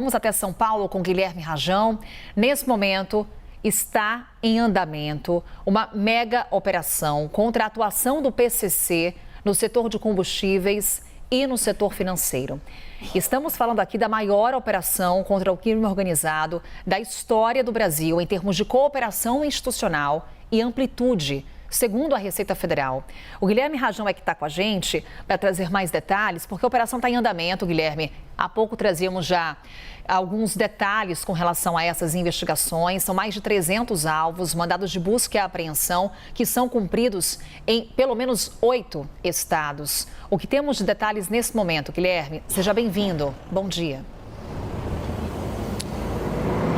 Vamos até São Paulo com Guilherme Rajão. Nesse momento, está em andamento uma mega operação contra a atuação do PCC no setor de combustíveis e no setor financeiro. Estamos falando aqui da maior operação contra o crime organizado da história do Brasil em termos de cooperação institucional e amplitude, segundo a Receita Federal. O Guilherme Rajão é que está com a gente para trazer mais detalhes, porque a operação está em andamento, Guilherme. Há pouco trazíamos já alguns detalhes com relação a essas investigações. São mais de 300 alvos, mandados de busca e apreensão, que são cumpridos em pelo menos 8 estados. O que temos de detalhes nesse momento, Guilherme? Seja bem-vindo. Bom dia.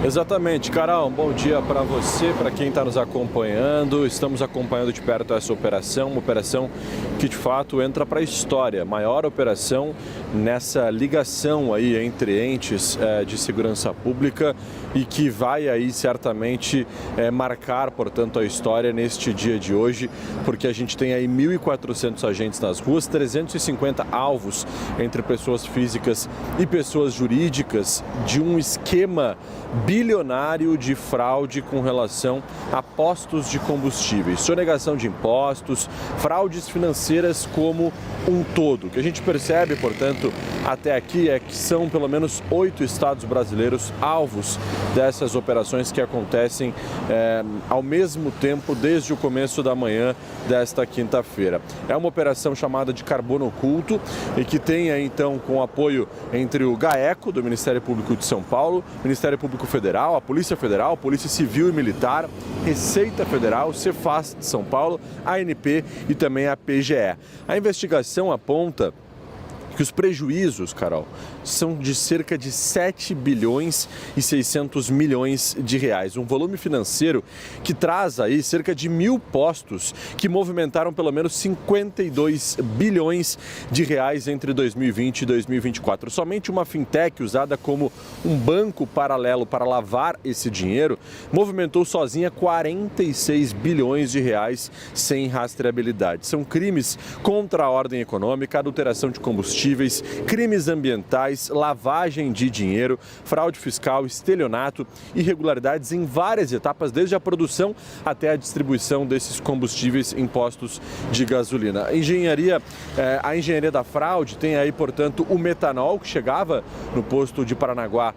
Exatamente, Carol, um bom dia para você, para quem está nos acompanhando. Estamos acompanhando de perto essa operação, uma operação que de fato entra para a história. Maior operação nessa ligação aí entre entes de segurança pública e que vai aí certamente marcar, portanto, a história neste dia de hoje, porque a gente tem aí 1.400 agentes nas ruas, 350 alvos entre pessoas físicas e pessoas jurídicas de um esquema bilionário de fraude com relação a postos de combustíveis, sonegação de impostos, fraudes financeiras como um todo. O que a gente percebe, portanto, até aqui é que são pelo menos 8 estados brasileiros alvos dessas operações que acontecem ao mesmo tempo desde o começo da manhã desta quinta-feira. É uma operação chamada de Carbono Oculto e que tem aí, então, com apoio entre o GAECO, do Ministério Público de São Paulo, Ministério Público Federal, a Polícia Federal, Polícia Civil e Militar, Receita Federal, Cefaz de São Paulo, ANP e também a PGE. A investigação aponta que os prejuízos, Carol, são de cerca de 7 bilhões e 600 milhões de reais. Um volume financeiro que traz aí cerca de 1.000 postos que movimentaram pelo menos 52 bilhões de reais entre 2020 e 2024. Somente uma fintech usada como um banco paralelo para lavar esse dinheiro movimentou sozinha 46 bilhões de reais sem rastreabilidade. São crimes contra a ordem econômica, adulteração de combustíveis, crimes ambientais, lavagem de dinheiro, fraude fiscal, estelionato, irregularidades em várias etapas, desde a produção até a distribuição desses combustíveis em postos de gasolina. A engenharia da fraude tem aí, portanto, o metanol que chegava no posto de Paranaguá,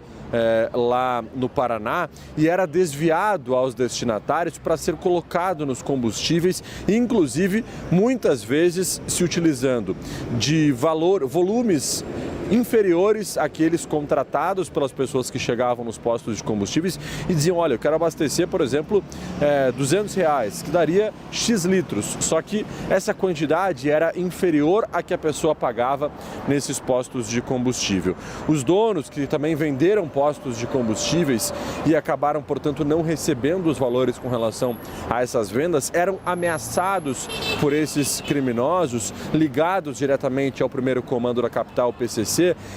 lá no Paraná, e era desviado aos destinatários para ser colocado nos combustíveis, inclusive muitas vezes se utilizando de volumes inferiores àqueles contratados pelas pessoas que chegavam nos postos de combustíveis e diziam: olha, eu quero abastecer, por exemplo, R$200, que daria X litros, só que essa quantidade era inferior à que a pessoa pagava nesses postos de combustível. Os donos, que também venderam postos de combustíveis e acabaram, portanto, não recebendo os valores com relação a essas vendas, eram ameaçados por esses criminosos ligados diretamente ao primeiro comando da capital, PCC,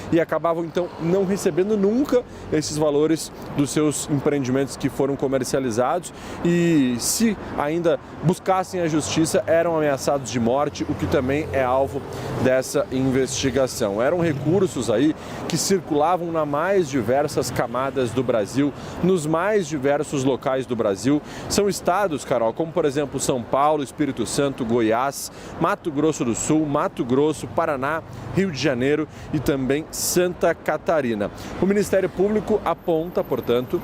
e acabavam, então, não recebendo nunca esses valores dos seus empreendimentos que foram comercializados e, se ainda buscassem a justiça, eram ameaçados de morte, o que também é alvo dessa investigação. Eram recursos aí que circulavam nas mais diversas camadas do Brasil, nos mais diversos locais do Brasil. São estados, Carol, como, por exemplo, São Paulo, Espírito Santo, Goiás, Mato Grosso do Sul, Mato Grosso, Paraná, Rio de Janeiro e também Santa Catarina. O Ministério Público aponta, portanto,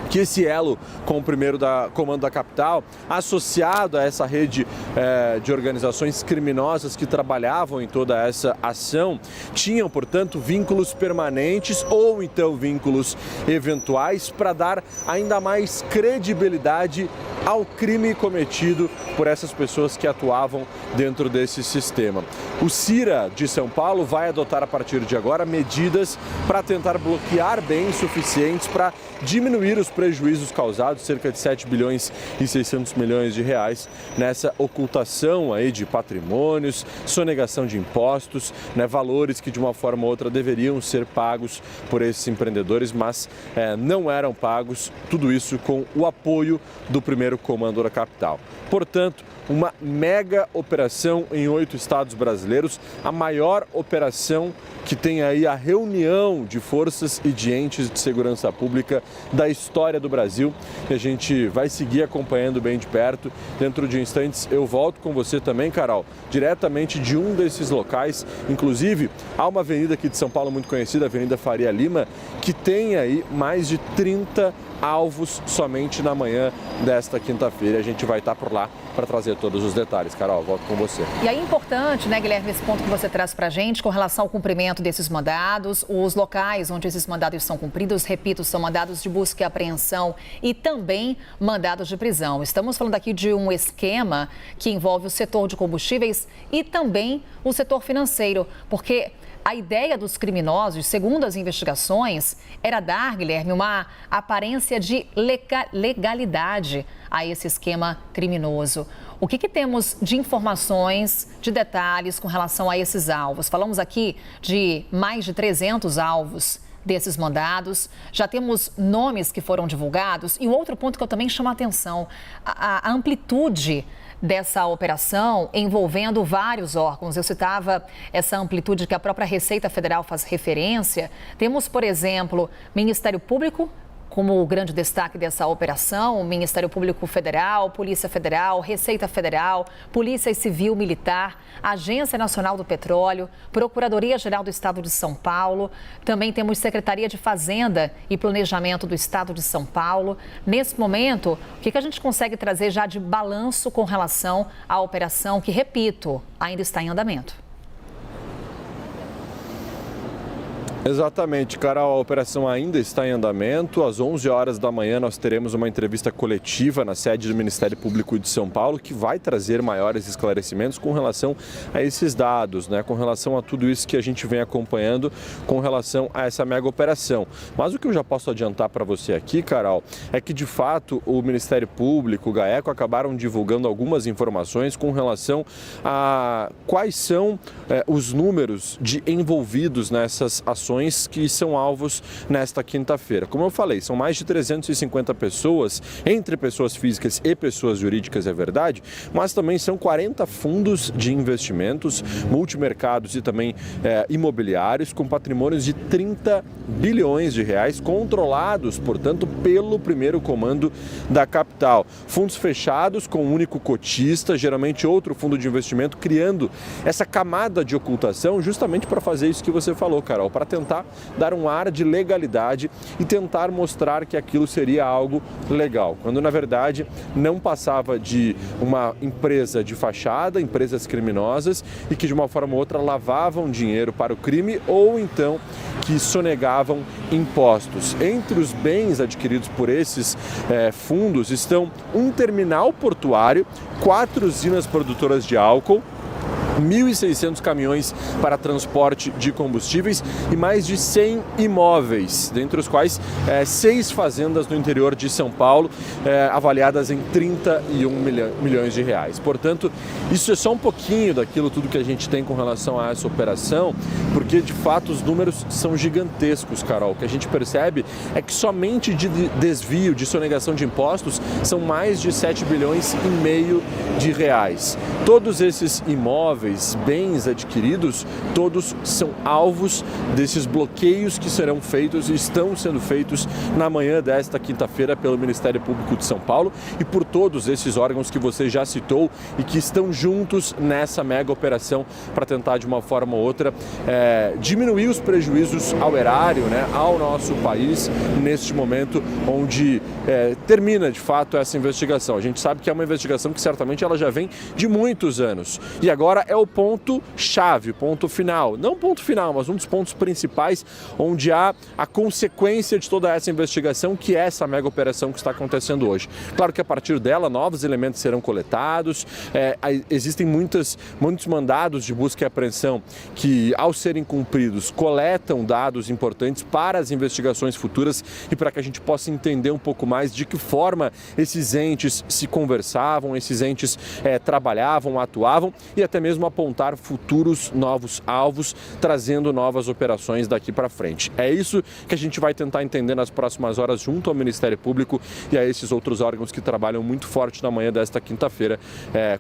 que esse elo com o primeiro comando da capital, associado a essa rede de organizações criminosas que trabalhavam em toda essa ação, tinham, portanto, vínculos permanentes ou então vínculos eventuais para dar ainda mais credibilidade ao crime cometido por essas pessoas que atuavam dentro desse sistema. O CIRA de São Paulo vai adotar a partir de agora medidas para tentar bloquear bens suficientes para diminuir os prejuízos causados, cerca de 7 bilhões e 600 milhões de reais, nessa ocultação aí de patrimônios, sonegação de impostos, né, valores que de uma forma ou outra deveriam ser pagos por esses empreendedores, mas não eram pagos, tudo isso com o apoio do primeiro comando da capital. Portanto, uma mega operação em 8 estados brasileiros, a maior operação que tem aí a reunião de forças e de entes de segurança pública da história do Brasil. E a gente vai seguir acompanhando bem de perto. Dentro de instantes eu volto com você também, Carol, diretamente de um desses locais. Inclusive, há uma avenida aqui de São Paulo muito conhecida, a Avenida Faria Lima, que tem aí mais de 30 alvos somente na manhã desta quinta-feira. A gente vai estar por lá para trazer todos os detalhes. Carol, volto com você. E aí é importante, né, Guilherme, esse ponto que você traz para a gente com relação ao cumprimento desses mandados, os locais onde esses mandados são cumpridos, repito, são mandados de busca e apreensão e também mandados de prisão. Estamos falando aqui de um esquema que envolve o setor de combustíveis e também o setor financeiro, porque a ideia dos criminosos, segundo as investigações, era dar, Guilherme, uma aparência de legalidade a esse esquema criminoso. O que temos de informações, de detalhes com relação a esses alvos? Falamos aqui de mais de 300 alvos desses mandados, já temos nomes que foram divulgados e o outro ponto que eu também chamo a atenção, a amplitude dessa operação envolvendo vários órgãos. Eu citava essa amplitude que a própria Receita Federal faz referência. Temos, por exemplo, Ministério Público como o grande destaque dessa operação, Ministério Público Federal, Polícia Federal, Receita Federal, Polícia Civil Militar, Agência Nacional do Petróleo, Procuradoria-Geral do Estado de São Paulo, também temos Secretaria de Fazenda e Planejamento do Estado de São Paulo. Nesse momento, o que a gente consegue trazer já de balanço com relação à operação que, repito, ainda está em andamento? Exatamente, Carol, a operação ainda está em andamento. Às 11 horas da manhã nós teremos uma entrevista coletiva na sede do Ministério Público de São Paulo que vai trazer maiores esclarecimentos com relação a esses dados, né? Com relação a tudo isso que a gente vem acompanhando com relação a essa mega operação. Mas o que eu já posso adiantar para você aqui, Carol, é que de fato o Ministério Público, o GAECO, acabaram divulgando algumas informações com relação a quais são os números de envolvidos nessas ações que são alvos nesta quinta-feira. Como eu falei, são mais de 350 pessoas, entre pessoas físicas e pessoas jurídicas, é verdade, mas também são 40 fundos de investimentos, multimercados e também imobiliários, com patrimônios de 30 bilhões de reais, controlados, portanto, pelo primeiro comando da capital. Fundos fechados com um único cotista, geralmente outro fundo de investimento, criando essa camada de ocultação justamente para fazer isso que você falou, Carol, para tentar dar um ar de legalidade e tentar mostrar que aquilo seria algo legal, quando na verdade não passava de uma empresa de fachada, empresas criminosas e que de uma forma ou outra lavavam dinheiro para o crime ou então que sonegavam impostos. Entre os bens adquiridos por esses fundos estão um terminal portuário, 4 usinas produtoras de álcool, 1.600 caminhões para transporte de combustíveis e mais de 100 imóveis, dentre os quais 6 fazendas no interior de São Paulo, avaliadas em 31 milhões de reais. Portanto, isso é só um pouquinho daquilo tudo que a gente tem com relação a essa operação, porque de fato os números são gigantescos, Carol. O que a gente percebe é que somente de desvio, de sonegação de impostos, são mais de 7 bilhões e meio de reais. Todos esses imóveis, bens adquiridos, todos são alvos desses bloqueios que serão feitos e estão sendo feitos na manhã desta quinta-feira pelo Ministério Público de São Paulo e por todos esses órgãos que você já citou e que estão juntos nessa mega operação para tentar de uma forma ou outra diminuir os prejuízos ao erário, né, ao nosso país neste momento onde termina de fato essa investigação. A gente sabe que é uma investigação que certamente ela já vem de muitos anos e agora é o ponto-chave, ponto final. Não ponto final, mas um dos pontos principais onde há a consequência de toda essa investigação, que é essa mega operação que está acontecendo hoje. Claro que a partir dela, novos elementos serão coletados, existem muitos mandados de busca e apreensão que, ao serem cumpridos, coletam dados importantes para as investigações futuras e para que a gente possa entender um pouco mais de que forma esses entes se conversavam, esses entes trabalhavam, atuavam e até mesmo apontar futuros novos alvos, trazendo novas operações daqui para frente. É isso que a gente vai tentar entender nas próximas horas junto ao Ministério Público e a esses outros órgãos que trabalham muito forte na manhã desta quinta-feira,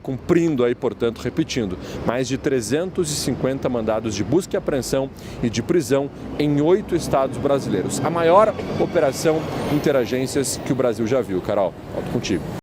cumprindo aí, portanto, repetindo, mais de 350 mandados de busca e apreensão e de prisão em 8 estados brasileiros. A maior operação interagências que o Brasil já viu. Carol, volto contigo.